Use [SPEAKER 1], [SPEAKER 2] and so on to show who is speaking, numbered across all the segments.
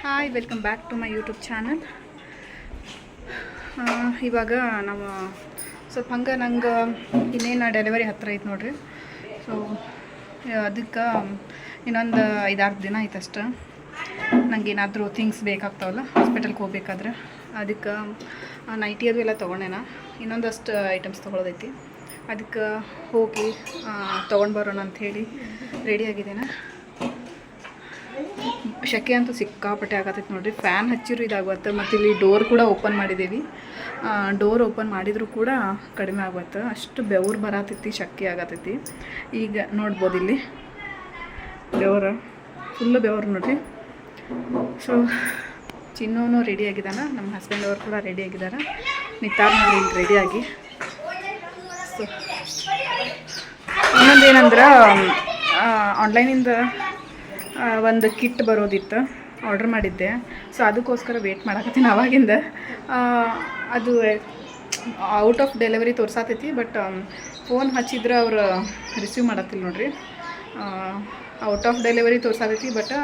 [SPEAKER 1] Hi welcome back to my YouTube channel. ಇವಾಗ ನಾವು ಸ್ವಲ್ಪ ಹಂಗೆ ನಂಗೆ ಇನ್ನೇನು ಡೆಲಿವರಿ ಹತ್ತಿರ ಐತೆ ನೋಡ್ರಿ. ಸೊ ಅದಕ್ಕೆ ಇನ್ನೊಂದು 5-6 ದಿನ ಐತೆ ಅಷ್ಟೆ. ನಂಗೆ ಏನಾದರೂ ಥಿಂಗ್ಸ್ ಬೇಕಾಗ್ತಾವಲ್ಲ ಹಾಸ್ಪಿಟಲ್ಗೆ ಹೋಗ್ಬೇಕಾದ್ರೆ, ಅದಕ್ಕೆ ನೈಟಿ ಅದು ಎಲ್ಲ ತೊಗೊಂಡೇನ. ಇನ್ನೊಂದಷ್ಟು ಐಟಮ್ಸ್ ತೊಗೊಳೋದೈತಿ. ಅದಕ್ಕೆ ಹೋಗಿ ತೊಗೊಂಡು ಬರೋಣ ಅಂಥೇಳಿ ರೆಡಿಯಾಗಿದ್ದೇನೆ. ಶೆಕೆ ಅಂತೂ ಸಿಕ್ಕಾಪಟ್ಟೆ ಆಗತ್ತೈತೆ ನೋಡಿರಿ. ಫ್ಯಾನ್ ಹಚ್ಚಿರು ಇದಾಗುತ್ತೆ. ಮತ್ತು ಇಲ್ಲಿ ಡೋರ್ ಕೂಡ ಓಪನ್ ಮಾಡಿದ್ದೀವಿ. ಡೋರ್ ಓಪನ್ ಮಾಡಿದರೂ ಕೂಡ ಕಡಿಮೆ ಆಗುತ್ತೆ. ಅಷ್ಟು ಬೆವರು ಬರತೈತಿ, ಶೆಕೆ ಆಗತೈತಿ. ಈಗ ನೋಡ್ಬೋದು ಇಲ್ಲಿ ಬೆವರು, ಫುಲ್ಲು ಬೆವರು ನೋಡಿರಿ. ಸೊ ಚಿನ್ನೂ ರೆಡಿಯಾಗಿದ್ದಾನೆ, ನಮ್ಮ ಹಸ್ಬೆಂಡ್ ಅವರು ಕೂಡ ರೆಡಿಯಾಗಿದ್ದಾರೆ. ನಿಂತಾರ ನೋಡಿ ಇಲ್ಲಿ ರೆಡಿಯಾಗಿ. ಸೊ ಇನ್ನೊಂದೇನಂದ್ರೆ ಆನ್ಲೈನಿಂದ ಒಂದು ಕಿಟ್ ಬರೋದಿತ್ತು, ಆರ್ಡ್ರ್ ಮಾಡಿದ್ದೆ. ಸೊ ಅದಕ್ಕೋಸ್ಕರ ವೇಟ್ ಮಾಡಕತ್ತೀನಿ ಅವಾಗಿಂದ. ಅದು ಔಟ್ ಆಫ್ ಡೆಲಿವರಿ ತೋರ್ಸಾತೈತಿ, ಬಟ್ ಫೋನ್ ಹಚ್ಚಿದ್ರೆ ಅವ್ರು ರಿಸೀವ್ ಮಾಡತ್ತಿಲ್ಲ ನೋಡ್ರಿ. ಔಟ್ ಆಫ್ ಡೆಲಿವರಿ ತೋರ್ಸಾತೈತಿ, ಬಟ್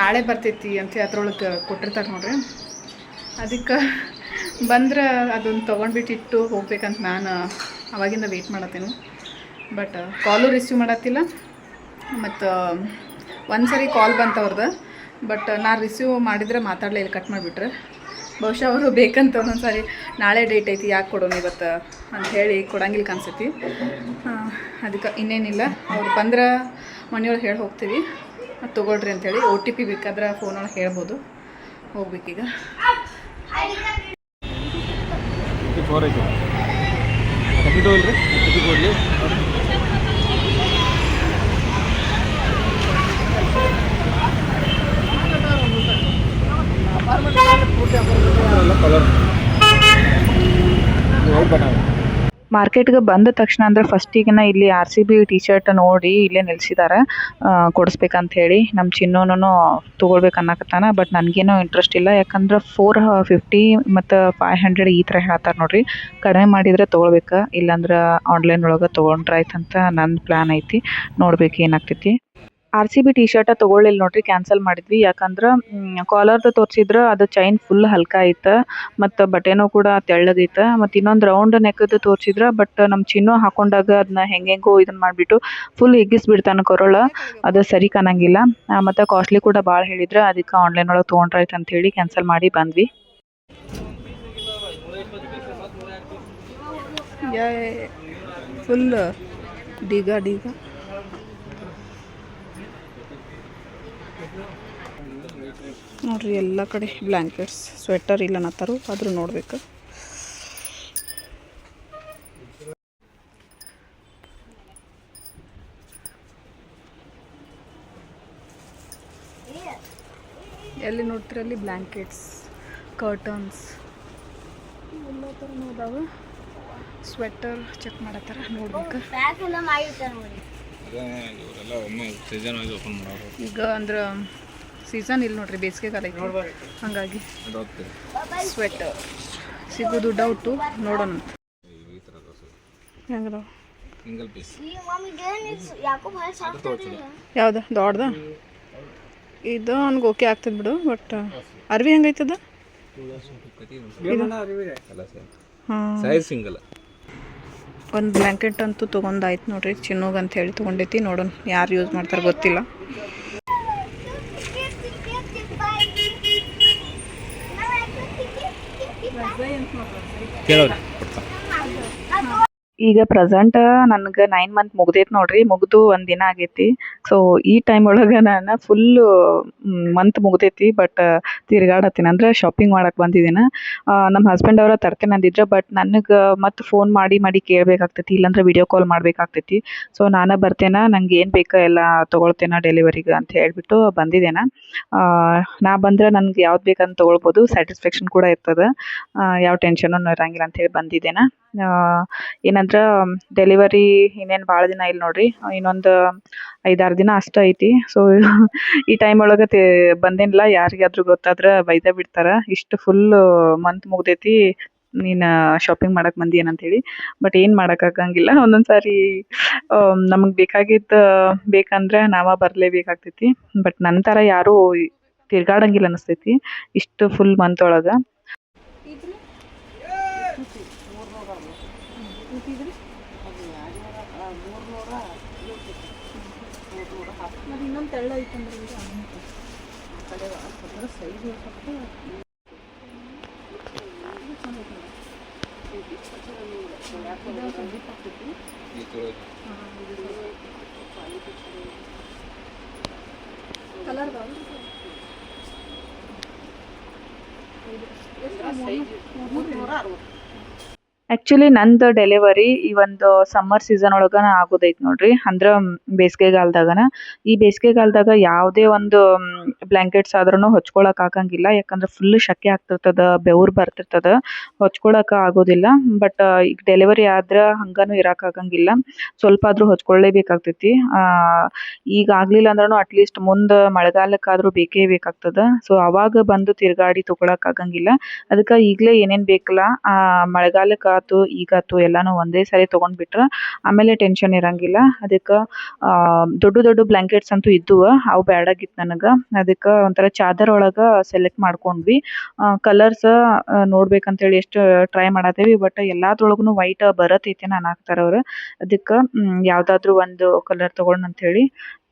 [SPEAKER 1] ನಾಳೆ ಬರ್ತೈತಿ ಅಂತ ಅದ್ರೊಳಗೆ ಕೊಟ್ಟಿರ್ತಾರೆ ನೋಡ್ರಿ. ಅದಕ್ಕೆ ಬಂದ್ರೆ ಅದನ್ನು ತೊಗೊಂಡ್ಬಿಟ್ಟಿಟ್ಟು ಹೋಗ್ಬೇಕಂತ ನಾನು ಅವಾಗಿಂದ ವೆಯ್ಟ್ ಮಾಡತ್ತೀನಿ. ಬಟ್ ಕಾಲು ರಿಸೀವ್ ಮಾಡತ್ತಿಲ್ಲ. ಮತ್ತು ಒಂದು ಸರಿ ಕಾಲ್ ಬಂತು ಅವ್ರದ್ದು, ಬಟ್ ನಾನು ರಿಸೀವ್ ಮಾಡಿದರೆ ಮಾತಾಡಲೇ ಇಲ್ಲ, ಕಟ್ ಮಾಡಿಬಿಟ್ರೆ. ಬಹುಶಃ ಅವರು ಬೇಕಂತ ಒಂದೊಂದು ಸಾರಿ ನಾಳೆ ಡೇಟ್ ಐತಿ, ಯಾಕೆ ಕೊಡೋಣ ಇವತ್ತು ಅಂಥೇಳಿ ಕೊಡಂಗಿಲ್ಲ ಕಾಣಿಸ್ತೈತಿ. ಅದಕ್ಕೆ ಇನ್ನೇನಿಲ್ಲ, ಅವ್ರು ಬಂದ್ರೆ ಮನೆಯೊಳಗೆ ಹೇಳಿ ಹೋಗ್ತೀವಿ, ಅದು ತೊಗೊಳ್ರಿ ಅಂಥೇಳಿ. OTP ಬೇಕಾದ್ರೆ ಫೋನೊಳಗೆ ಹೇಳ್ಬೋದು. ಹೋಗ್ಬೇಕೀಗ. ಮಾರ್ಕೆಟ್ಗೆ ಬಂದ ತಕ್ಷಣ ಅಂದರೆ ಫಸ್ಟಿಗೆ ಇಲ್ಲಿ RCB ಟಿ ಶರ್ಟ್ ನೋಡಿ ಇಲ್ಲೇ ನಿಲ್ಸಿದ್ದಾರೆ ಕೊಡಿಸ್ಬೇಕಂತ ಹೇಳಿ. ನಮ್ಮ ಚಿನ್ನೋನು ತೊಗೊಳ್ಬೇಕು ಅನ್ನಕತ್ತಾನ, ಬಟ್ ನನಗೇನೋ ಇಂಟ್ರೆಸ್ಟ್ ಇಲ್ಲ. ಯಾಕಂದ್ರೆ 450 ಮತ್ತು 500 ಈ ಥರ ಹೇಳ್ತಾರೆ ನೋಡ್ರಿ. ಕಡಿಮೆ ಮಾಡಿದರೆ ತೊಗೊಳ್ಬೇಕು, ಇಲ್ಲಾಂದ್ರೆ ಆನ್ಲೈನ್ ಒಳಗೆ ತೊಗೊಂಡ್ರೆ ಆಯ್ತಂತ ನನ್ನ ಪ್ಲ್ಯಾನ್ ಐತಿ. ನೋಡ್ಬೇಕು ಏನಾಗ್ತೈತಿ. RCB ಟಿ ಶರ್ಟ ತೊಗೊಳ್ಳಿಲ್ಲ ನೋಡ್ರಿ, ಕ್ಯಾನ್ಸಲ್ ಮಾಡಿದ್ವಿ. ಯಾಕಂದ್ರೆ ಕಾಲರ್ದು ತೋರಿಸಿದ್ರೆ ಅದು ಚೈನ್ ಫುಲ್ ಹಲ್ಕ ಐತೆ, ಮತ್ತು ಬಟೆನೂ ಕೂಡ ತೆಳ್ಳಗೈತೆ. ಮತ್ತು ಇನ್ನೊಂದು ರೌಂಡ್ ನೆಕ್ಕದು ತೋರಿಸಿದ್ರೆ, ಬಟ್ ನಮ್ಮ ಚಿನ್ನು ಹಾಕೊಂಡಾಗ ಅದನ್ನ ಹೆಂಗೆಂಗೋ ಇದನ್ನು ಮಾಡಿಬಿಟ್ಟು ಫುಲ್ ಹಿಗ್ಗಿಸ್ಬಿಡ್ತಾನೆ ಕೊರಳ. ಅದು ಸರಿ ಕಾಣಂಗಿಲ್ಲ. ಮತ್ತು ಕಾಸ್ಟ್ಲಿ ಕೂಡ ಭಾಳ ಹೇಳಿದ್ರೆ, ಅದಕ್ಕೆ ಆನ್ಲೈನ್ ಒಳಗೆ ತೊಗೊಂಡ್ರೆ ಆಯ್ತು ಅಂಥೇಳಿ ಕ್ಯಾನ್ಸಲ್ ಮಾಡಿ ಬಂದ್ವಿ. ಫುಲ್ ಡೀಗ ನೋಡ್ರಿ, ಎಲ್ಲ ಕಡೆ ಬ್ಲ್ಯಾಂಕೆಟ್ಸ್, ಸ್ವೆಟರ್ ಇಲ್ಲ ಅನ್ನತ್ತಾರು, ಆದರೂ ನೋಡ್ಬೇಕು. ಎಲ್ಲಿ ನೋಡ್ತಿರಲ್ಲಿ ಬ್ಲ್ಯಾಂಕೆಟ್ಸ್, ಕರ್ಟನ್ಸ್ ಎಲ್ಲ ಥರ ನೋಡಾವ. ಸ್ವೆಟರ್ ಚೆಕ್ ಮಾಡತ್ತಾರ, ನೋಡ್ಬೇಕು. ಈಗ ಅಂದ್ರೆ ಸೀಸನ್ ಇಲ್ಲ ನೋಡ್ರಿ, ಬೇಸಿಗೆಗಾಲ ಐತಿ, ಹಾಗಾಗಿ ಸ್ವೆಟರ್ ಸಿಗೋದು ಡೌಟು. ನೋಡೋಣ ಹೆಂಗದ. ಯಾವ್ದು ದೊಡ್ಡದ ಇದು ನನಗೆ ಓಕೆ ಆಗ್ತದೆ ಬಿಡು. ಬಟ್ ಅರ್ವಿ ಹೆಂಗೈತದ? ಒಂದು ಬ್ಲ್ಯಾಂಕೆಟ್ ಅಂತೂ ತೊಗೊಂಡಾಯ್ತು ನೋಡ್ರಿ, ಚಿನ್ನೋಗಂತ ಅಂತ ಹೇಳಿ ತೊಗೊಂಡೈತಿ. ನೋಡೋಣ ಯಾರು ಯೂಸ್ ಮಾಡ್ತಾರೆ ಗೊತ್ತಿಲ್ಲ. ಈಗ ಪ್ರೆಸೆಂಟ್ ನನಗೆ 9 ಮಂತ್ ಮುಗ್ದೈತೆ ನೋಡ್ರಿ. ಮುಗಿದು 1 ದಿನ ಆಗೈತಿ. ಸೊ ಈ ಟೈಮ್ ಒಳಗೆ ನಾನು ಫುಲ್ಲು ಮಂತ್ ಮುಗ್ದೈತಿ, ಬಟ್ ತಿರ್ಗಾಡತ್ತೀನಿ, ಅಂದರೆ ಶಾಪಿಂಗ್ ಮಾಡಕ್ಕೆ ಬಂದಿದ್ದೀನಿ. ನಮ್ಮ ಹಸ್ಬೆಂಡ್ ಅವರ ತರ್ತೇನೆ ಅಂದಿದ್ರೆ, ಬಟ್ ನನಗೆ ಮತ್ತು ಫೋನ್ ಮಾಡಿ ಕೇಳಬೇಕಾಗ್ತೈತಿ, ಇಲ್ಲಾಂದ್ರೆ ವಿಡಿಯೋ ಕಾಲ್ ಮಾಡಬೇಕಾಗ್ತೈತಿ. ಸೊ ನಾನು ಬರ್ತೇನೆ, ನಂಗೆ ಏನು ಬೇಕೋ ಎಲ್ಲ ತೊಗೊಳ್ತೇನೆ ಡೆಲಿವರಿಗೆ ಅಂತ ಹೇಳ್ಬಿಟ್ಟು ಬಂದಿದ್ದೇನೆ. ನಾ ಬಂದರೆ ನನಗೆ ಯಾವ್ದು ಬೇಕಂತ ತೊಗೊಳ್ಬೋದು, ಸ್ಯಾಟಿಸ್ಫ್ಯಾಕ್ಷನ್ ಕೂಡ ಇರ್ತದೆ, ಯಾವ ಟೆನ್ಷನೂ ಇರೋಂಗಿಲ್ಲ ಅಂಥೇಳಿ ಬಂದಿದ್ದೇನೆ. ಏನಂದ್ರೆ ಡೆಲಿವರಿ ಇನ್ನೇನು ಭಾಳ ದಿನ ಇಲ್ಲ ನೋಡ್ರಿ, ಇನ್ನೊಂದು 5-6 ದಿನ ಅಷ್ಟೇ ಐತಿ. ಸೊ ಈ ಟೈಮ್ ಒಳಗೆ ಬಂದೇನಿಲ್ಲ, ಯಾರಿಗಾದ್ರೂ ಗೊತ್ತಾದ್ರೆ ಬೈದೇ ಬಿಡ್ತಾರೆ, ಇಷ್ಟು ಫುಲ್ ಮಂತ್ ಮುಗ್ದೈತಿ ನೀನು ಶಾಪಿಂಗ್ ಮಾಡಕ್ಕೆ ಬಂದಿ ಏನಂತೇಳಿ. ಬಟ್ ಏನು ಮಾಡೋಕ್ಕಾಗಂಗಿಲ್ಲ, ಒಂದೊಂದು ಸಾರಿ ನಮಗೆ ಬೇಕಂದ್ರೆ ನಾವೇ ಬರಲೇಬೇಕಾಗ್ತೈತಿ. ಬಟ್ ನನ್ನ ಥರ ಯಾರೂ ತಿರ್ಗಾಡಂಗಿಲ್ಲ ಅನಿಸ್ತೈತಿ ಇಷ್ಟು ಫುಲ್ ಮಂತ್ ಒಳಗೆ. ಇನ್ನೊಂದು ತೆಳ್ಳ ಐತಂದ್ರೆ ಕಲರ್ ಆ್ಯಕ್ಚುಲಿ ನಂದು ಡೆಲಿವರಿ ಈ ಒಂದು ಸಮ್ಮರ್ ಸೀಸನ್ ಒಳಗನ ಆಗೋದೈತೆ ನೋಡ್ರಿ. ಅಂದ್ರೆ ಬೇಸಿಗೆಗಾಲದಾಗನ ಈ ಬೇಸಿಗೆಗಾಲದಾಗ ಯಾವುದೇ ಒಂದು ಬ್ಲ್ಯಾಂಕೆಟ್ಸ್ ಆದ್ರೂ ಹೊಚ್ಕೊಳಕ್ ಆಗಂಗಿಲ್ಲ. ಯಾಕಂದ್ರೆ ಫುಲ್ ಶೆಕೆ ಆಗ್ತಿರ್ತದ, ಬೆವರು ಬರ್ತಿರ್ತದ, ಹೊಚ್ಕೊಳಕ್ ಆಗೋದಿಲ್ಲ. ಬಟ್ ಈಗ ಡೆಲಿವರಿ ಆದ್ರೆ ಹಂಗಾನು ಇರಕ್ ಆಗಂಗಿಲ್ಲ, ಸ್ವಲ್ಪ ಆದ್ರೂ ಹೊಚ್ಕೊಳ್ಳೇಬೇಕಾಗ್ತೈತಿ. ಈಗ ಆಗ್ಲಿಲ್ಲ ಅಂದ್ರೂ ಅಟ್ಲೀಸ್ಟ್ ಮುಂದೆ ಮಳೆಗಾಲಕ್ಕಾದ್ರೂ ಬೇಕೇ ಬೇಕಾಗ್ತದ. ಸೊ ಅವಾಗ ಬಂದು ತಿರ್ಗಾಡಿ ತಗೊಳಕ್ ಆಗಂಗಿಲ್ಲ. ಅದಕ್ಕೆ ಈಗಲೇ ಏನೇನು ಬೇಕಲ್ಲ ಮಳೆಗಾಲಕ್ಕೆ ಈಗಾತು ಎಲ್ಲಾನು ಒಂದೇ ಸಾರಿ ತಗೊಂಡ್ಬಿಟ್ರ ಆಮೇಲೆ ಟೆನ್ಷನ್ ಇರಂಗಿಲ್ಲ. ಅದಕ್ಕೆ ದೊಡ್ಡ ದೊಡ್ಡ ಬ್ಲ್ಯಾಂಕೆಟ್ಸ್ ಅಂತೂ ಇದ್ದುವ, ಅವು ಬ್ಯಾಡಾಗಿತ್ತು ನನಗೆ. ಅದಕ್ಕೆ ಒಂಥರ ಚಾದರ್ ಒಳಗೆ ಸೆಲೆಕ್ಟ್ ಮಾಡ್ಕೊಂಡ್ವಿ. ಕಲರ್ಸ್ ನೋಡ್ಬೇಕಂತೇಳಿ ಎಷ್ಟು ಟ್ರೈ ಮಾಡತ್ತೇವಿ, ಬಟ್ ಎಲ್ಲಾದ್ರೊಳಗೂ ವೈಟ್ ಬರತೈತೆ ಅನ್ನಾಕ್ತಾರ ಅವ್ರು. ಅದಕ್ಕೆ ಯಾವ್ದಾದ್ರು ಒಂದು ಕಲರ್ ತಗೊಳ್ಳೋಣ ಅಂತೇಳಿ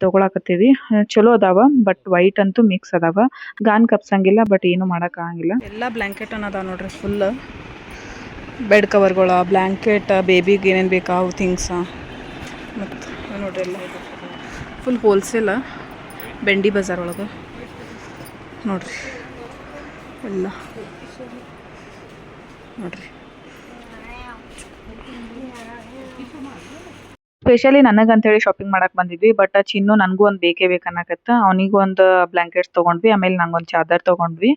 [SPEAKER 1] ತಗೊಳಕತ್ತೀವಿ. ಚಲೋ ಅದಾವ, ಬಟ್ ವೈಟ್ ಅಂತೂ ಮಿಕ್ಸ್ ಅದಾವ. ಗಾನ್ ಕಪ್ಸಂಗಿಲ್ಲ, ಬಟ್ ಏನು ಮಾಡಕ್ ಆಗಂಗಿಲ್ಲ. ಎಲ್ಲ ಬ್ಲ್ಯಾಂಕೆಟ್ ಅದಾವ ನೋಡ್ರಿ, ಫುಲ್ ಬೆಡ್ ಕವರ್ಗಳ, ಬ್ಲ್ಯಾಂಕೆಟ್, ಬೇಬಿಗೆ ಏನೇನು ಬೇಕಾ ಅವು ಥಿಂಗ್ಸ. ಮತ್ತು ನೋಡ್ರಿ ಎಲ್ಲ ಫುಲ್ ಹೋಲ್ಸೇಲ ಬೆಂಡಿ ಬಜಾರ್ ಒಳಗೆ ನೋಡ್ರಿ ಎಲ್ಲ ನೋಡ್ರಿ. ಸ್ಪೆಷಲಿ ನನಗಂತೇಳಿ ಶಾಪಿಂಗ್ ಮಾಡಕ್ ಬಂದಿದ್ವಿ. ಬಟ್ ಚಿನ್ನು ನನಗೂ ಒಂದು ಬೇಕೇ ಬೇಕನ್ನಕತ್ತ. ಅವನಿಗೂ ಒಂದು ಬ್ಲ್ಯಾಂಕೆಟ್ಸ್ ತೊಗೊಂಡ್ವಿ, ಆಮೇಲೆ ನಂಗೊಂದು ಚಾದರ್ ತೊಗೊಂಡ್ವಿ.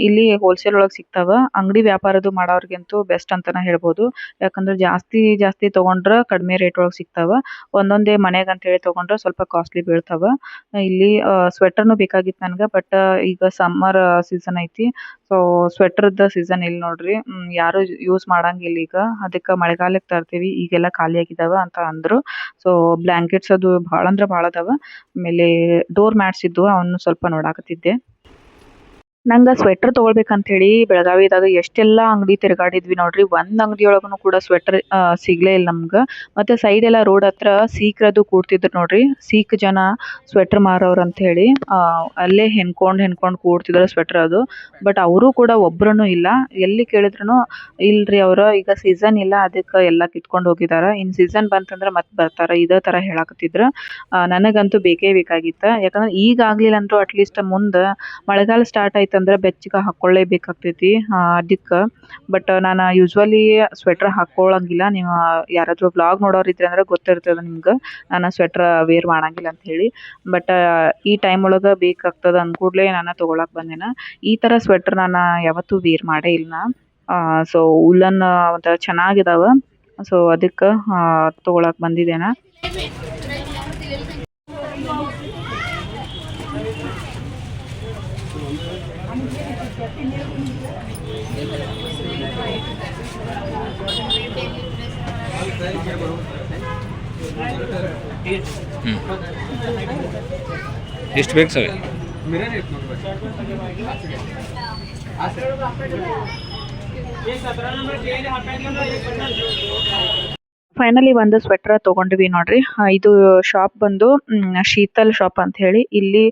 [SPEAKER 1] ಇಲ್ಲಿ ಹೋಲ್ಸೇಲ್ ಒಳಗೆ ಸಿಗ್ತಾವ. ಅಂಗಡಿ ವ್ಯಾಪಾರದ್ದು ಮಾಡೋರ್ಗಂತೂ ಬೆಸ್ಟ್ ಅಂತಾನೆ ಹೇಳ್ಬೋದು. ಯಾಕಂದ್ರೆ ಜಾಸ್ತಿ ಜಾಸ್ತಿ ತೊಗೊಂಡ್ರೆ ಕಡಿಮೆ ರೇಟ್ ಒಳಗೆ ಸಿಗ್ತಾವ. ಒಂದೊಂದೇ ಮನೆಗೆ ಅಂತೇಳಿ ತೊಗೊಂಡ್ರೆ ಸ್ವಲ್ಪ ಕಾಸ್ಟ್ಲಿ ಬೀಳ್ತಾವ. ಇಲ್ಲಿ ಸ್ವೆಟರ್ನು ಬೇಕಾಗಿತ್ತು ನನಗೆ, ಬಟ್ ಈಗ ಸಮ್ಮರ್ ಸೀಸನ್ ಐತಿ. ಸೊ ಸ್ವೆಟರ್ದ ಸೀಸನ್ ಇಲ್ಲಿ ನೋಡ್ರಿ, ಯಾರು ಯೂಸ್ ಮಾಡಂಗಿಲ್ಲ ಈಗ. ಅದಕ್ಕೆ ಮಳೆಗಾಲಕ್ಕೆ ತರ್ತೀವಿ, ಈಗೆಲ್ಲ ಖಾಲಿ ಆಗಿದಾವ ಅಂತ ಅಂದ್ರು. ಸೊ ಬ್ಲ್ಯಾಂಕೆಟ್ಸ್ ಅದು ಭಾಳ ಅಂದ್ರೆ ಭಾಳ ಅದಾವ. ಆಮೇಲೆ ಡೋರ್ ಮ್ಯಾಟ್ಸ್ ಇದ್ವು, ಅವನ್ನ ಸ್ವಲ್ಪ ನೋಡಾಕತ್ತಿದ್ದೆ. ನಂಗೆ ಸ್ವೆಟರ್ ತೊಗೊಳ್ಬೇಕಂತ ಹೇಳಿ ಬೆಳಗಾವಿದಾಗ ಎಷ್ಟೆಲ್ಲ ಅಂಗಡಿ ತಿರುಗಾಡಿದ್ವಿ ನೋಡ್ರಿ. ಒಂದು ಅಂಗಡಿಯೊಳಗೂ ಕೂಡ ಸ್ವೆಟರ್ ಸಿಗ್ಲೇ ಇಲ್ಲ ನಮ್ಗೆ. ಮತ್ತು ಸೈಡ್ ಎಲ್ಲ ರೋಡ್ ಹತ್ರ ಸೀಕ್ರದು ಕೂಡ್ತಿದ್ರು ನೋಡ್ರಿ, ಸೀಕ್ ಜನ ಸ್ವೆಟರ್ ಮಾರೋರು ಅಂತ ಹೇಳಿ ಅಲ್ಲೇ ಹೆಣ್ಕೊಂಡು ಕೂಡ್ತಿದ್ರು ಸ್ವೆಟರ್ ಅದು. ಬಟ್ ಅವರು ಕೂಡ ಒಬ್ರು ಇಲ್ಲ. ಎಲ್ಲಿ ಕೇಳಿದ್ರು ಇಲ್ರಿ ಅವ್ರ ಈಗ ಸೀಸನ್ ಇಲ್ಲ, ಅದಕ್ಕೆ ಎಲ್ಲ ಕಿತ್ಕೊಂಡು ಹೋಗಿದಾರ, ಇನ್ನು ಸೀಸನ್ ಬಂತಂದ್ರೆ ಮತ್ತೆ ಬರ್ತಾರ, ಇದೇ ಥರ ಹೇಳಾಕತ್ತಿದ್ರು. ನನಗಂತೂ ಬೇಕೇ ಬೇಕಾಗಿತ್ತು. ಯಾಕಂದ್ರೆ ಈಗ ಆಗ್ಲಿಲ್ಲ ಅಂದ್ರೂ ಅಟ್ಲೀಸ್ಟ್ ಮುಂದೆ ಮಳೆಗಾಲ ಸ್ಟಾರ್ಟ್ ಆಯ್ತಂದ್ರೆ ಬೆಚ್ಚಗೆ ಹಾಕ್ಕೊಳ್ಳೇಬೇಕಾಗ್ತೈತಿ. ಅದಕ್ಕೆ ಬಟ್ ನಾನು ಯೂಶ್ವಲಿ ಸ್ವೆಟರ್ ಹಾಕ್ಕೊಳ್ಳಂಗಿಲ್ಲ. ನೀವು ಯಾರಾದರೂ ವ್ಲಾಗ್ ನೋಡೋರಿದ್ರೆ ಅಂದ್ರೆ ಗೊತ್ತಿರ್ತದೆ ನಿಮ್ಗೆ, ನಾನು ಸ್ವೆಟರ್ ವೇರ್ ಮಾಡಂಗಿಲ್ಲ ಅಂತ ಹೇಳಿ. ಬಟ್ ಈ ಟೈಮ್ ಒಳಗೆ ಬೇಕಾಗ್ತದ ಅಂದ್ಕೂಡ್ಲೆ ನಾನು ತೊಗೊಳಕ್ಕೆ ಬಂದೇನ. ಈ ಥರ ಸ್ವೆಟರ್ ನಾನು ಯಾವತ್ತೂ ವೇರ್ ಮಾಡೇ ಇಲ್ಲ. ಸೊ ಉಲ್ಲನ್ ಒಂಥರ ಚೆನ್ನಾಗಿದಾವ. ಸೊ ಅದಕ್ಕೆ ತೊಗೊಳಕ್ಕೆ ಬಂದಿದ್ದೇನ.
[SPEAKER 2] ಎಷ್ಟು ಬೇಕು ಸರ್?
[SPEAKER 1] ಫೈನಲಿ ಒಂದು ಸ್ವೆಟರ್ ತೊಗೊಂಡ್ವಿ ನೋಡ್ರಿ. ಇದು ಶಾಪ್ ಬಂದು ಶೀತಲ್ ಶಾಪ್ ಅಂತ ಹೇಳಿ. ಇಲ್ಲಿ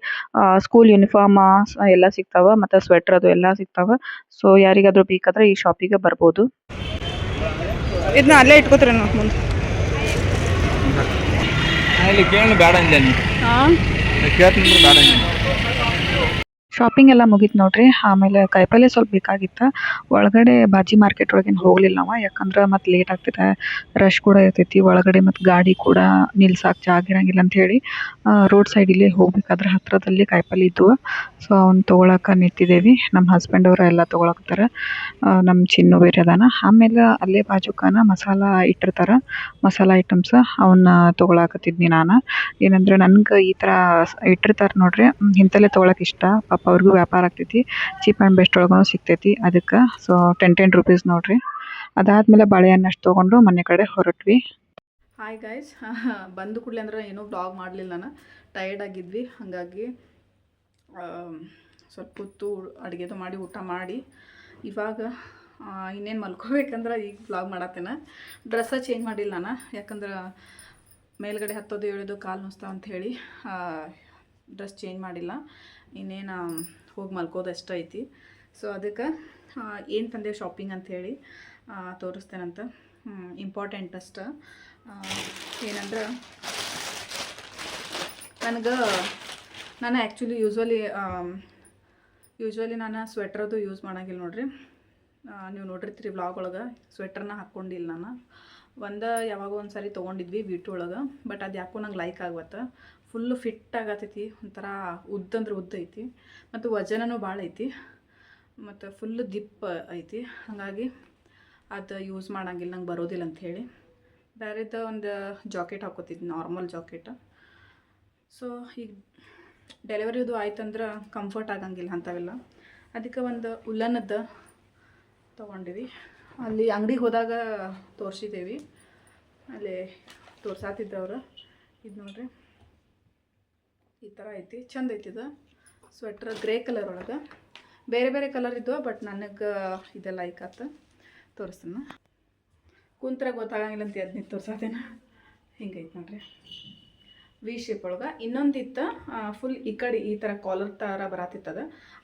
[SPEAKER 1] ಸ್ಕೂಲ್ ಯೂನಿಫಾರ್ಮ್ ಎಲ್ಲ ಸಿಗ್ತಾವ, ಮತ್ತು ಸ್ವೆಟರ್ ಅದು ಎಲ್ಲ ಸಿಗ್ತಾವ. ಸೊ ಯಾರಿಗಾದ್ರೂ ಬೇಕಾದ್ರೆ ಈ ಶಾಪಿಗೆ ಬರ್ಬೋದು. ಇದನ್ನ ಅಲ್ಲೇ ಇಟ್ಕೋತೀರ ಮುಂದೆ
[SPEAKER 2] ಬೇಡ ಅಂದೆ ಬೇಡ.
[SPEAKER 1] ಶಾಪಿಂಗ್ ಎಲ್ಲ ಮುಗೀತು ನೋಡ್ರಿ. ಆಮೇಲೆ ಕಾಯಿಪಲ್ಯ ಸ್ವಲ್ಪ ಬೇಕಾಗಿತ್ತು. ಒಳಗಡೆ ಬಾಜಿ ಮಾರ್ಕೆಟ್ ಒಳಗೇನು ಹೋಗಲಿಲ್ಲ ನಾವು, ಯಾಕಂದ್ರೆ ಮತ್ತೆ ಲೇಟ್ ಆಗ್ತೈತೆ, ರಶ್ ಕೂಡ ಇರ್ತೈತಿ ಒಳಗಡೆ, ಮತ್ತು ಗಾಡಿ ಕೂಡ ನಿಲ್ಸಕ್ಕೆ ಜಾಗ ಇರಂಗಿಲ್ಲ ಅಂತ ಹೇಳಿ ರೋಡ್ ಸೈಡಲ್ಲಿ ಹೋಗ್ಬೇಕಾದ್ರೆ ಹತ್ರದಲ್ಲಿ ಕಾಯಿಪಲ್ಯ ಇದ್ವು. ಸೊ ಅವ್ನು ತೊಗೊಳಕ್ಕೆ ನಿಂತಿದ್ದೇವೆ. ನಮ್ಮ ಹಸ್ಬೆಂಡ್ ಅವರ ಎಲ್ಲ ತೊಗೊಳಕ್ತಾರೆ, ನಮ್ಮ ಚಿನ್ನು ಬೇರೆ ಅದಾನ. ಆಮೇಲೆ ಅಲ್ಲೇ ಬಾಜುಕನ ಮಸಾಲ ಇಟ್ಟಿರ್ತಾರೆ, ಮಸಾಲ ಐಟಮ್ಸ್, ಅವನ್ನ ತೊಗೊಳಕತ್ತಿದ್ನಿ ನಾನು. ಏನಂದ್ರೆ ನನ್ಗೆ ಈ ಥರ ಇಟ್ಟಿರ್ತಾರೆ ನೋಡ್ರಿ, ಇಂಥಲ್ಲೇ ತೊಗೊಳಕ್ಕೆ ಇಷ್ಟ. ಪಾಪ ಅವ್ರಿಗೂ ವ್ಯಾಪಾರ ಆಗ್ತೈತಿ, ಚೀಪ್ ಆ್ಯಂಡ್ ಬೆಸ್ಟ್ ಒಳಗೂ ಸಿಗ್ತೈತಿ. ಅದಕ್ಕೆ ಸೊ 10 ರೂಪೀಸ್ ನೋಡ್ರಿ. ಅದಾದಮೇಲೆ ಬಾಳೆಹಣ್ಣು ಅಷ್ಟು ತೊಗೊಂಡು ಮನೆ ಕಡೆ ಹೊರಟ್ವಿ. ಹಾಯ್ ಗೈಸ್, ಬಂದು ಕೂಡಲೇ ಅಂದ್ರೆ ಏನೂ ಬ್ಲಾಗ್ ಮಾಡಲಿಲ್ಲ ನಾನು, ಟಯರ್ಡ್ ಆಗಿದ್ವಿ. ಹಾಗಾಗಿ ಸ್ವಲ್ಪ ಹೊತ್ತು ಅಡುಗೆದು ಮಾಡಿ ಊಟ ಮಾಡಿ ಇವಾಗ ಇನ್ನೇನು ಮಲ್ಕೋಬೇಕಂದ್ರೆ ಈಗ ವ್ಲಾಗ್ ಮಾಡತ್ತೇನೆ. ಡ್ರೆಸ್ಸ ಚೇಂಜ್ ಮಾಡಿಲ್ಲ ನಾನು, ಯಾಕಂದ್ರೆ ಮೇಲ್ಗಡೆ ಹತ್ತೋದು ಇಳಿದು ಕಾಲು ನುಸ್ತಾವ ಅಂಥೇಳಿ ಡ್ರೆಸ್ ಚೇಂಜ್ ಮಾಡಿಲ್ಲ. ಇನ್ನೇನು ಹೋಗಿ ಮಲ್ಕೋದು ಅಷ್ಟು ಐತಿ. ಸೊ ಅದಕ್ಕೆ ಏನು ತಂದೆ ಶಾಪಿಂಗ್ ಅಂಥೇಳಿ ತೋರಿಸ್ತೇನಂತ. ಇಂಪಾರ್ಟೆಂಟ್ ಅಷ್ಟು ಏನಂದ್ರೆ ನಾನು ಆ್ಯಕ್ಚುಲಿ ಯೂಶ್ವಲಿ ನಾನು ಸ್ವೆಟ್ರದು ಯೂಸ್ ಮಾಡೋಂಗಿಲ್ಲ ನೋಡ್ರಿ. ನೀವು ನೋಡಿರ್ತೀರಿ ವ್ಲಾಗ್ ಒಳಗೆ ಸ್ವೆಟ್ರನ್ನ ಹಾಕ್ಕೊಂಡಿಲ್ಲ ನಾನು. ಯಾವಾಗ ಒಂದು ಸಾರಿ ತೊಗೊಂಡಿದ್ವಿ ಬ್ಯೂಟಿ ಒಳಗೆ, ಬಟ್ ಅದು ಯಾಕೋ ನಂಗೆ ಲೈಕ್ ಆಗತ್ತೆ. ಫುಲ್ಲು ಫಿಟ್ ಆಗತೈತಿ, ಒಂಥರ ಉದ್ದಂದ್ರೆ ಉದ್ದ ಐತಿ, ಮತ್ತು ವಜನೂ ಭಾಳ ಐತಿ, ಮತ್ತು ಫುಲ್ಲು ದಿಪ್ಪ ಐತಿ. ಹಾಗಾಗಿ ಅದು ಯೂಸ್ ಮಾಡೋಂಗಿಲ್ಲ, ನಂಗೆ ಬರೋದಿಲ್ಲ ಅಂಥೇಳಿ ಬೇರೆದ ಒಂದು ಜಾಕೆಟ್ ಹಾಕೋತಿದ್ದೆ, ನಾರ್ಮಲ್ ಜಾಕೆಟ್. ಸೊ ಈಗ ಡೆಲಿವರಿದು ಆಯ್ತಂದ್ರೆ ಕಂಫರ್ಟ್ ಆಗಂಗಿಲ್ಲ ಅಂಥವೆಲ್ಲ. ಅದಕ್ಕೆ ಒಂದು ಉಲ್ಲನದ್ದು ತೊಗೊಂಡಿವಿ. ಅಲ್ಲಿ ಅಂಗಡಿಗೆ ಹೋದಾಗ ತೋರಿಸಿದ್ದೇವೆ, ಅಲ್ಲಿ ತೋರ್ಸಾತಿದ್ದವ್ರು. ಇದು ನೋಡ್ರಿ, ಈ ಥರ ಐತಿ, ಚಂದ ಐತಿ. ಇದು ಸ್ವೆಟ್ರ್ ಗ್ರೇ ಕಲರ್ ಒಳಗೆ, ಬೇರೆ ಬೇರೆ ಕಲರ್ ಇದ್ದವು, ಬಟ್ ನನಗೆ ಇದೆ ಲೈಕ್ ಆತ. ತೋರಿಸ್ತಾನೆ, ಕುಂತ್ರ ಗೊತ್ತಾಗಂಗಿಲ್ಲ ಅಂತ ಅದನ್ನ ತೋರ್ಸಾತೇನೆ. ಹಿಂಗೈತೆ ನೋಡ್ರಿ, ವಿ ಶೇಪ್ ಒಳಗೆ. ಇನ್ನೊಂದಿತ್ತು ಫುಲ್ ಈ ಕಡೆ ಈ ಥರ ಕಾಲರ್ ಥರ ಬರತ್ತಿತ್ತದ,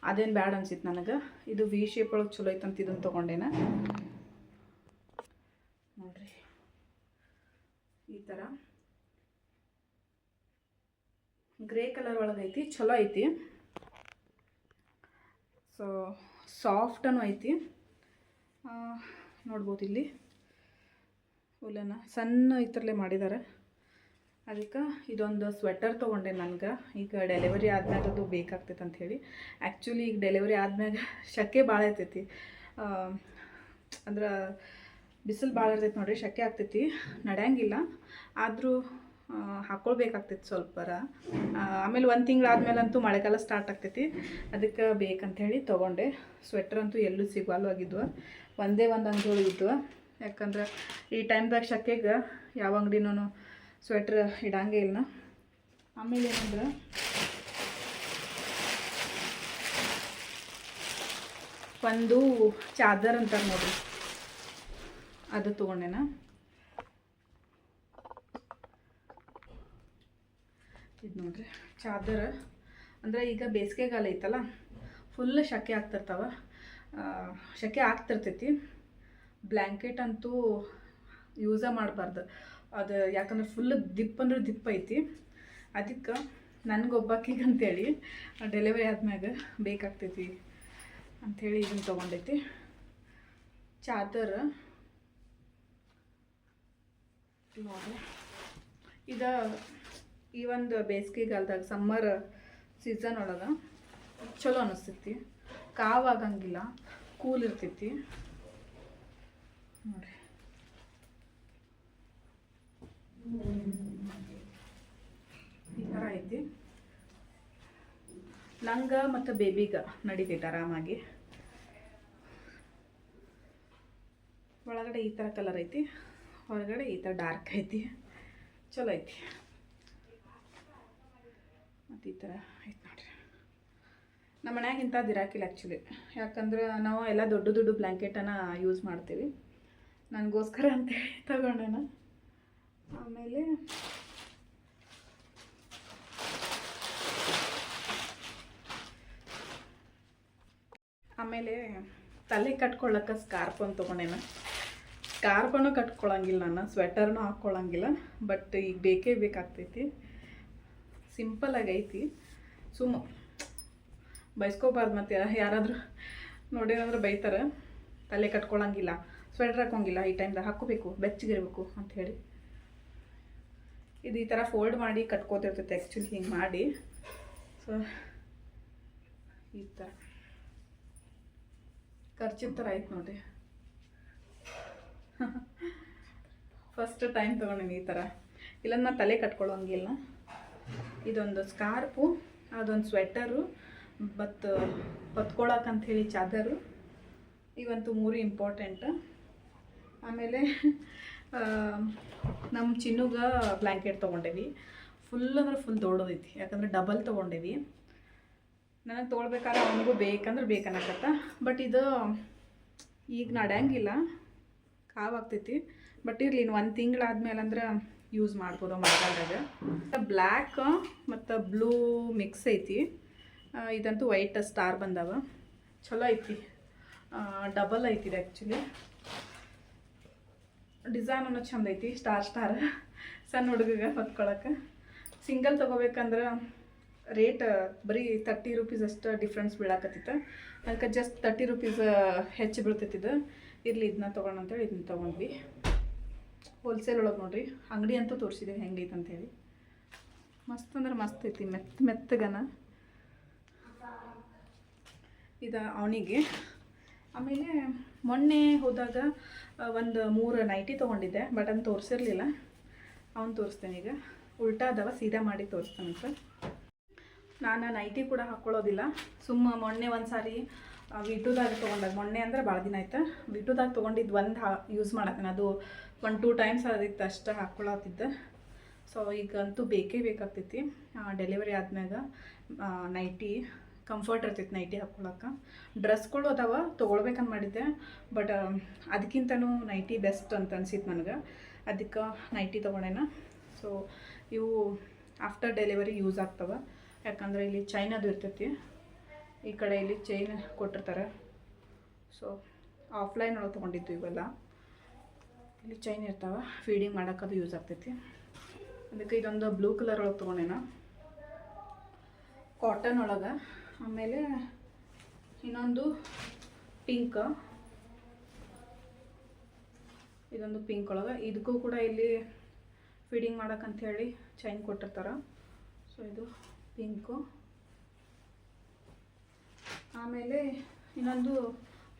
[SPEAKER 1] ಅದೇನು ಬ್ಯಾಡ್ ಅನ್ಸಿತ್ತು ನನಗೆ. ಇದು ವಿ ಶೇಪ್ ಒಳಗೆ ಚಲೋ ಐತಂತ ಇದನ್ನು ತೊಗೊಂಡೇನ ನೋಡ್ರಿ. ಈ ಥರ ಗ್ರೇ ಕಲರ್ ಒಳಗೈತಿ, ಚಲೋ ಐತಿ. ಸೊ ಸಾಫ್ಟನು ಐತಿ, ನೋಡ್ಬೋದು ಇಲ್ಲಿ ಉಲ್ಲನ ಸಣ್ಣ ಈ ಥರಲ್ಲೇ ಮಾಡಿದ್ದಾರೆ. ಅದಕ್ಕೆ ಇದೊಂದು ಸ್ವೆಟರ್ ತೊಗೊಂಡೆ ನನಗೆ. ಈಗ ಡೆಲಿವರಿ ಆದ್ಮ್ಯಾಗ ಅದು ಬೇಕಾಗ್ತೈತೆ ಅಂಥೇಳಿ. ಆ್ಯಕ್ಚುಲಿ ಈಗ ಡೆಲಿವರಿ ಆದ್ಮ್ಯಾಗ ಶೆಕೆ ಭಾಳ ಇರ್ತೈತಿ, ಅಂದ್ರೆ ಬಿಸಿಲು ಭಾಳ ಇರ್ತೈತಿ ನೋಡಿರಿ, ಶೆಕೆ ಆಗ್ತೈತಿ, ನಡೆಯಂಗಿಲ್ಲ. ಆದರೂ ಹಾಕ್ಕೊಳ್ಬೇಕಾಗ್ತೈತಿ ಸ್ವಲ್ಪರ. ಆಮೇಲೆ 1 ತಿಂಗಳು ಆದಮೇಲಂತೂ ಮಳೆಗಾಲ ಸ್ಟಾರ್ಟ್ ಆಗ್ತೈತಿ, ಅದಕ್ಕೆ ಬೇಕಂಥೇಳಿ ತೊಗೊಂಡೆ. ಸ್ವೆಟ್ರ್ ಅಂತೂ ಎಲ್ಲೂ ಸಿಗಲ್ವಾಗಿದ್ವು, ಒಂದೇ ಒಂದು ಅಂಗಡಿ ಇದ್ವು. ಯಾಕಂದ್ರೆ ಈ ಟೈಮ್ದಾಗ ಶೆಕೆಗೆ ಯಾವ ಅಂಗಡಿನೂ ಸ್ವೆಟ್ರ್ ಇಡಂಗೇ ಇಲ್ಲ. ಆಮೇಲೆ ಏನಂದ್ರೆ ಒಂದು ಚಾದರ್ ಅಂತಾರೆ ನೋಡ್ರಿ, ಅದು ತೊಗೊಂಡೆನ. ಇದು ನೋಡ್ರಿ ಚಾದರ್. ಅಂದರೆ ಈಗ ಬೇಸಿಗೆಗಾಲ ಐತಲ್ಲ, ಫುಲ್ ಶೆಕೆ ಆಗ್ತಿರ್ತೈತಿ. ಬ್ಲ್ಯಾಂಕೆಟ್ ಅಂತೂ ಯೂಸ ಮಾಡಬಾರ್ದು ಅದು, ಯಾಕಂದ್ರೆ ಫುಲ್ ದಿಪ್ಪ ಅಂದ್ರೆ ದಿಪ್ಪ ಐತಿ. ಅದಕ್ಕೆ ನನಗೊಬ್ಬಾಕಿಗೆ ಅಂಥೇಳಿ ಡೆಲಿವರಿ ಆದ್ಮ್ಯಾಗ ಬೇಕಾಗ್ತೈತಿ ಅಂಥೇಳಿ ಇದನ್ನು ತೊಗೊಂಡೈತಿ ಚಾದರ್. ನೋಡಿ, ಈ ಒಂದು ಬೇಸಿಗೆಗಾಲದಾಗ ಸಮ್ಮರ್ ಸೀಸನ್ ಒಳಗೆ ಚಲೋ ಅನ್ನಿಸ್ತೈತಿ, ಕಾವಾಗಂಗಿಲ್ಲ, ಕೂಲ್ ಇರ್ತೈತಿ ನೋಡಿರಿ. ಈ ಥರ ಐತಿ. ನಂಗೆ ಮತ್ತು ಬೇಬಿಗೆ ನಡೀತೈತೆ ಆರಾಮಾಗಿ. ಒಳಗಡೆ ಈ ಥರ ಕಲರ್ ಐತಿ, ಹೊರಗಡೆ ಈ ಥರ ಡಾರ್ಕ್ ಐತಿ, ಚಲೋ ಐತಿ. ಮತ್ತು ಈ ಥರ ಐತೆ ನೋಡ್ರಿ. ನಮ್ಮ ಮನ್ಯಾಗ ಇಂಥದ್ದು ಇರಾಕಿಲ್ಲ ಆ್ಯಕ್ಚುಲಿ, ಯಾಕಂದ್ರೆ ನಾವು ಎಲ್ಲ ದೊಡ್ಡ ದೊಡ್ಡ ಬ್ಲ್ಯಾಂಕೆಟನ್ನು ಯೂಸ್ ಮಾಡ್ತೀವಿ. ನನಗೋಸ್ಕರ ಅಂತೇಳಿ ತಗೊಂಡೇನ. ಆಮೇಲೆ ತಲೆ ಕಟ್ಕೊಳ್ಳೋಕೆ ಸ್ಕಾರ್ಪ್ ಅಂತ ತೊಗೊಂಡೇನ. ಸ್ಕಾರ್ಪನ್ನು ಕಟ್ಕೊಳ್ಳೋಂಗಿಲ್ಲ ನಾನು, ಸ್ವೆಟರ್ನೂ ಹಾಕ್ಕೊಳ್ಳೋಂಗಿಲ್ಲ, ಬಟ್ ಈಗ ಬೇಕೇ ಬೇಕಾಗ್ತೈತಿ. ಸಿಂಪಲಾಗಿ ಐತಿ, ಸುಮ್ಮ ಬೈಸ್ಕೋಬಾರ್ದು. ಮತ್ತು ಯಾರಾದರೂ ನೋಡಿರಂದ್ರೆ ಬೈತಾರೆ, ತಲೆ ಕಟ್ಕೊಳ್ಳೋಂಗಿಲ್ಲ, ಸ್ವೆಟ್ರ್ ಹಾಕೋಂಗಿಲ್ಲ, ಈ ಟೈಮ್ದಾಗ ಹಾಕ್ಕೋಬೇಕು, ಬೆಚ್ಚಗಿರ್ಬೇಕು ಅಂಥೇಳಿ. ಇದು ಈ ಥರ ಫೋಲ್ಡ್ ಮಾಡಿ ಕಟ್ಕೋತಿರ್ತೈತೆ ಆ್ಯಕ್ಚುಲಿ, ಹಿಂಗೆ ಮಾಡಿ. ಸೊ ಈ ಥರ ಖರ್ಚಿನ ಥರ ಐತೆ ನೋಡಿರಿ. ಫಸ್ಟ್ ಟೈಮ್ ತೊಗೊಂಡಿನಿ ಈ ಥರ, ಇಲ್ಲ ನಾನು ತಲೆ ಕಟ್ಕೊಳ್ಳೋಂಗಿಲ್ಲ. ಇದೊಂದು ಸ್ಕಾರ್ಪು, ಅದೊಂದು ಸ್ವೆಟರು, ಮತ್ತು ಹೊತ್ಕೊಳಕ್ಕಂಥೇಳಿ ಚಾದರು, ಇವಂತೂ 3 ಇಂಪಾರ್ಟೆಂಟ್. ಆಮೇಲೆ ನಮ್ಮ ಚಿನ್ನುಗೆ ಬ್ಲ್ಯಾಂಕೆಟ್ ತೊಗೊಂಡೇವಿ. ಫುಲ್ ಅಂದ್ರೆ ಫುಲ್ ದೊಡ್ಡದೈತಿ, ಯಾಕಂದರೆ ಡಬಲ್ ತೊಗೊಂಡೇವಿ. ನನಗೆ ತೊಗೊಳ್ಬೇಕಾದ್ರೆ ಅವನಿಗೂ ಬೇಕಂದ್ರೆ ಬೇಕನ್ನಕತ್ತ. ಬಟ್ ಇದು ಈಗ ನಡೆಯಂಗಿಲ್ಲ, ಕಾವಾಗ್ತೈತಿ. ಬಟ್ ಇರಲಿ, ಇನ್ನು 1 ತಿಂಗಳಾದ್ಮೇಲೆ ಅಂದ್ರೆ ಯೂಸ್ ಮಾಡ್ಬೋದು ಮಳೆಗಾಲದಾಗ. ಬ್ಲ್ಯಾಕ್ ಮತ್ತು ಬ್ಲೂ ಮಿಕ್ಸ್ ಐತಿ. ಇದಂತೂ ವೈಟ್ ಸ್ಟಾರ್ ಬಂದವ, ಚಲೋ ಐತಿ. ಡಬಲ್ ಐತಿ ಇದು ಆ್ಯಕ್ಚುಲಿ. ಡಿಸೈನ್ ಅನ್ನೋ ಚಂದ ಐತಿ, ಸ್ಟಾರ್ ಸಣ್ಣ ಹುಡುಗಗೆ ಹೊತ್ಕೊಳಕ್ಕೆ. ಸಿಂಗಲ್ ತೊಗೋಬೇಕಂದ್ರೆ ರೇಟ್ ಬರೀ 30 ರೂಪೀಸ್ ಅಷ್ಟು ಡಿಫ್ರೆನ್ಸ್ ಬೀಳಾಕತ್ತಿತ್ತು. ಅದಕ್ಕೆ ಜಸ್ಟ್ 30 ರೂಪೀಸ್ ಹೆಚ್ಚು ಬೀಳ್ತೈತಿದ್ದು. ಇರಲಿ, ಇದನ್ನ ತೊಗೊಳ್ಳೋಣ ಅಂತೇಳಿ ಇದನ್ನ ತೊಗೊಂಡ್ವಿ. ಹೋಲ್ಸೇಲ್ ಒಳಗೆ ನೋಡ್ರಿ, ಅಂಗಡಿ ಅಂತೂ ತೋರಿಸಿದ್ದೀವಿ ಹೆಂಗೈತೆ ಅಂಥೇಳಿ. ಮಸ್ತ್ ಅಂದ್ರೆ ಮಸ್ತ್ ಐತಿ, ಮೆತ್ತಗನ. ಇದು ಅವನಿಗೆ. ಆಮೇಲೆ ಮೊನ್ನೆ ಹೋದಾಗ ಒಂದು 3 ನೈಟಿ ತೊಗೊಂಡಿದ್ದೆ, ಬಟ್ ಅದನ್ನು ತೋರಿಸಿರ್ಲಿಲ್ಲ. ಅವ್ನು ತೋರಿಸ್ತೇನೆ ಈಗ. ಉಲ್ಟಾ ಅದಾವ, ಸೀದಾ ಮಾಡಿ ತೋರಿಸ್ತಾನಂತ. ನಾನು ನೈಟಿ ಕೂಡ ಹಾಕ್ಕೊಳ್ಳೋದಿಲ್ಲ. ಮೊನ್ನೆ ಒಂದು ಸಾರಿ ವಿಟುದಾಗ ತೊಗೊಂಡಾಗ, ಮೊನ್ನೆ ಅಂದ್ರೆ ಭಾಳ ದಿನ ಆಯ್ತು, ವಿಟುದಾಗ ತೊಗೊಂಡಿದ್ದು ಒಂದು ಯೂಸ್ ಮಾಡತ್ತೀನಿ. ಅದು 1-2 ಟೈಮ್ಸ್ ಆದಿತ್ತು ಅಷ್ಟು ಹಾಕ್ಕೊಳ್ಳತ್ತಿದ್ದೆ. ಸೊ ಈಗಂತೂ ಬೇಕೇ ಬೇಕಾಗ್ತೈತಿ. ಡೆಲಿವರಿ ಆದ್ಮ್ಯಾಗ ನೈಟಿ ಕಂಫರ್ಟ್ ಇರ್ತೈತಿ ನೈಟಿ ಹಾಕ್ಕೊಳಕ್ಕೆ. ಡ್ರೆಸ್ಗಳು ಅದಾವ, ತೊಗೊಳ್ಬೇಕಂತ ಮಾಡಿದ್ದೆ. ಬಟ್ ಅದಕ್ಕಿಂತನೂ ನೈಟಿ ಬೆಸ್ಟ್ ಅಂತ ಅನ್ಸಿತ್ತು ನನಗೆ. ಅದಕ್ಕೆ ನೈಟಿ ತೊಗೊಂಡೇನ. ಸೊ ಇವು ಆಫ್ಟರ್ ಡೆಲಿವರಿ ಯೂಸ್ ಆಗ್ತವೆ. ಯಾಕಂದರೆ ಇಲ್ಲಿ ಚೈನ್ ಅದು ಇರ್ತೈತಿ, ಈ ಕಡೆ ಇಲ್ಲಿ ಚೈನ್ ಕೊಟ್ಟಿರ್ತಾರೆ. ಸೊ ಆಫ್ಲೈನ್ ಒಳಗೆ ತೊಗೊಂಡಿದ್ದು ಇವೆಲ್ಲ. ಇಲ್ಲಿ ಚೈನ್ ಇರ್ತಾವೆ, ಫೀಡಿಂಗ್ ಮಾಡೋಕ್ಕದು ಯೂಸ್ ಆಗ್ತೈತಿ. ಅದಕ್ಕೆ ಇದೊಂದು ಬ್ಲೂ ಕಲರ್ ಒಳಗೆ ತೊಗೊಂಡೇನ, ಕಾಟನ್ ಒಳಗೆ. ಆಮೇಲೆ ಇನ್ನೊಂದು ಪಿಂಕ್, ಇದೊಂದು ಪಿಂಕ್ ಒಳಗೆ. ಇದಕ್ಕೂ ಕೂಡ ಇಲ್ಲಿ ಫೀಡಿಂಗ್ ಮಾಡೋಕ್ಕಂಥೇಳಿ ಚೈನ್ ಕೊಟ್ಟಿರ್ತಾರೆ. ಸೊ ಇದು ಪಿಂಕು. ಆಮೇಲೆ ಇನ್ನೊಂದು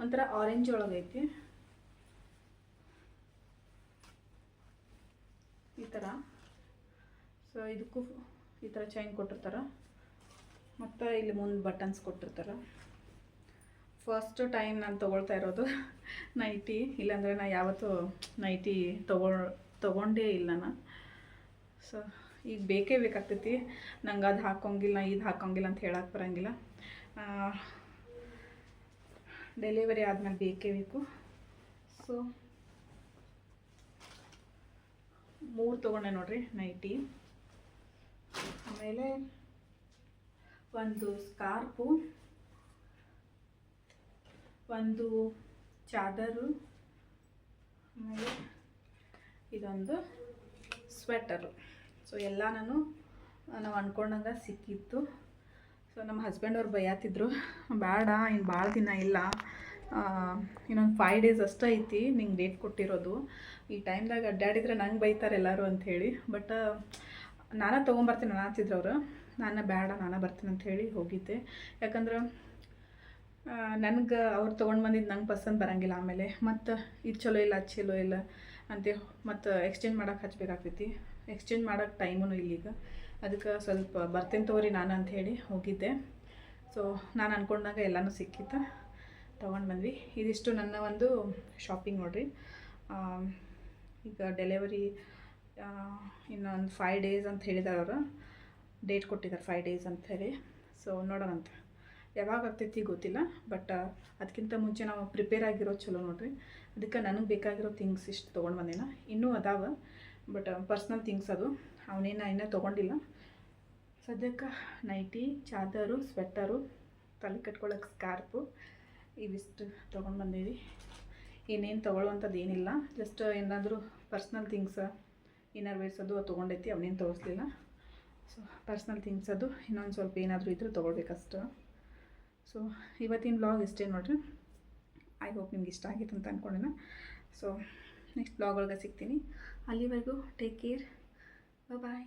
[SPEAKER 1] ಒಂಥರ ಆರೆಂಜ್ ಒಳಗೈತಿ, ಈ ಥರ. ಸೊ ಇದಕ್ಕೂ ಈ ಥರ ಚೈನ್ ಕೊಟ್ಟಿರ್ತಾರೆ. ಮತ್ತು ಇಲ್ಲಿ ಮುಂದೆ ಬಟನ್ಸ್ ಕೊಟ್ಟಿರ್ತಾರೆ. ಫಸ್ಟ್ ಟೈಮ್ ನಾನು ತೊಗೊಳ್ತಾ ಇರೋದು ನೈಟಿ. ಇಲ್ಲಾಂದರೆ ನಾನು ಯಾವತ್ತೂ ನೈಟಿ ತೊಗೊಂಡೇ ಇಲ್ಲ ನಾನು. ಸೊ ಈಗ ಬೇಕೇ ಬೇಕಾಗ್ತೈತಿ ನಂಗೆ. ಅದು ಹಾಕೋಂಗಿಲ್ಲ, ಇದು ಹಾಕೋಂಗಿಲ್ಲ ಅಂತ ಹೇಳಕ್ಕೆ ಬರೋಂಗಿಲ್ಲ. ಡೆಲಿವರಿ ಆದಮೇಲೆ ಬೇಕೇ ಬೇಕು. ಸೊ 3 ತೊಗೊಂಡೆ ನೋಡ್ರಿ ನೈಟಿ. ಆಮೇಲೆ ಒಂದು ಸ್ಕಾರ್ಪು, ಒಂದು ಚಾದರು, ಆಮೇಲೆ ಇದೊಂದು ಸ್ವೆಟರು. ಸೊ ಎಲ್ಲ ನಾವು ಅಂದ್ಕೊಂಡಂಗೆ ಸಿಕ್ಕಿತ್ತು. ಸೊ ನಮ್ಮ ಹಸ್ಬೆಂಡ್ ಅವ್ರು ಬೈಯಾತಿದ್ರು, ಬೇಡ ಇನ್ನು ಭಾಳ ದಿನ ಇಲ್ಲ, ಇನ್ನೊಂದು 5 ಡೇಸ್ ಅಷ್ಟೇ ಐತಿ ನಿಂಗೆ ಡೇಟ್ ಕೊಟ್ಟಿರೋದು. ಈ ಟೈಮ್ದಾಗ ಅಡ್ಡಾಡಿದ್ರೆ ನಂಗೆ ಬೈತಾರೆ ಎಲ್ಲರೂ ಅಂಥೇಳಿ. ಬಟ್ ನಾನೇ ತೊಗೊಂಬರ್ತೀನಿ ಅನ್ನತ್ತಿದ್ರು ಅವರು. ನಾನು ಬೇಡ, ನಾನೇ ಬರ್ತೀನಿ ಅಂಥೇಳಿ ಹೋಗಿದ್ದೆ. ಯಾಕಂದ್ರೆ ನನಗೆ ಅವ್ರು ತೊಗೊಂಡು ಬಂದಿದ್ದು ನಂಗೆ ಪಸಂದ್ ಬರೋಂಗಿಲ್ಲ. ಆಮೇಲೆ ಮತ್ತು ಇದು ಚಲೋ ಇಲ್ಲ, ಅದು ಚಲೋ ಇಲ್ಲ ಅಂತ ಮತ್ತು ಎಕ್ಸ್ಚೇಂಜ್ ಮಾಡೋಕೆ ಹಚ್ಬೇಕಾಗ್ತೈತಿ. ಎಕ್ಸ್ಚೇಂಜ್ ಮಾಡೋಕ್ಕೆ ಟೈಮೂ ಇಲ್ಲೀಗ. ಅದಕ್ಕೆ ಸ್ವಲ್ಪ ಬರ್ತೀನಿ ತಗೋರಿ ನಾನು ಅಂಥೇಳಿ ಹೋಗಿದ್ದೆ. ಸೊ ನಾನು ಅಂದ್ಕೊಂಡಾಗ ಎಲ್ಲನೂ ಸಿಕ್ಕಿತ್ತು, ತೊಗೊಂಡು ಬಂದ್ವಿ. ಇದಿಷ್ಟು ನನ್ನ ಒಂದು ಶಾಪಿಂಗ್ ನೋಡಿರಿ. ಈಗ ಡೆಲಿವರಿ ಇನ್ನೊಂದು 5 ಡೇಸ್ ಅಂತ ಹೇಳಿದಾರೆ ಅವರು, ಡೇಟ್ ಕೊಟ್ಟಿದ್ದಾರೆ 5 ಡೇಸ್ ಅಂಥೇಳಿ. ಸೊ ನೋಡೋಣಂತ ಯಾವಾಗ ಆಗ್ತೈತಿ ಗೊತ್ತಿಲ್ಲ. ಬಟ್ ಅದಕ್ಕಿಂತ ಮುಂಚೆ ನಾವು ಪ್ರಿಪೇರ್ ಆಗಿರೋದು ಚಲೋ ನೋಡಿರಿ. ಅದಕ್ಕೆ ನನಗೆ ಬೇಕಾಗಿರೋ ಥಿಂಗ್ಸ್ ಇಷ್ಟು ತೊಗೊಂಡು ಬಂದೇನ. ಇನ್ನೂ ಅದಾವ, ಬಟ್ ಪರ್ಸ್ನಲ್ ಥಿಂಗ್ಸ್ ಅದು, ಅವನೇನ ಇನ್ನೂ ತೊಗೊಂಡಿಲ್ಲ. ಸದ್ಯಕ್ಕೆ ನೈಟಿ, ಚಾದರು, ಸ್ವೆಟರು, ತಲೆ ಕಟ್ಕೊಳ್ಳೋಕೆ ಸ್ಕಾರ್ಪು, ಇವಿಷ್ಟು ತೊಗೊಂಡು ಬಂದೀವಿ. ಏನೇನು ತೊಗೊಳ್ಳುವಂಥದ್ದು ಏನಿಲ್ಲ. ಜಸ್ಟ್ ಏನಾದರೂ ಪರ್ಸ್ನಲ್ ಥಿಂಗ್ಸ್, ಇನ್ನರ್ ವೇರ್ಸ್ ಅದು ತೊಗೊಂಡೈತಿ, ಅವನೇನು ತೋರಿಸ್ಲಿಲ್ಲ. ಸೊ ಪರ್ಸ್ನಲ್ ಥಿಂಗ್ಸ್ ಅದು ಇನ್ನೊಂದು ಸ್ವಲ್ಪ ಏನಾದರೂ ಇದ್ರೂ ತೊಗೊಳ್ಬೇಕಷ್ಟು. ಸೊ ಇವತ್ತಿನ ಬ್ಲಾಗ್ ಇಷ್ಟೇ ನೋಡಿರಿ. ಐ ಹೋಪ್ ನಿಮ್ಗೆ ಇಷ್ಟ ಆಗಿತ್ತು ಅಂತ ಅಂದ್ಕೊಂಡೇನ. ಸೊ ನೆಕ್ಸ್ಟ್ ಬ್ಲಾಗ್ ಒಳಗೆ ಸಿಗ್ತೀನಿ. ಅಲ್ಲಿವರೆಗೂ ಟೇಕ್ ಕೇರ್, ಬಾಯ್.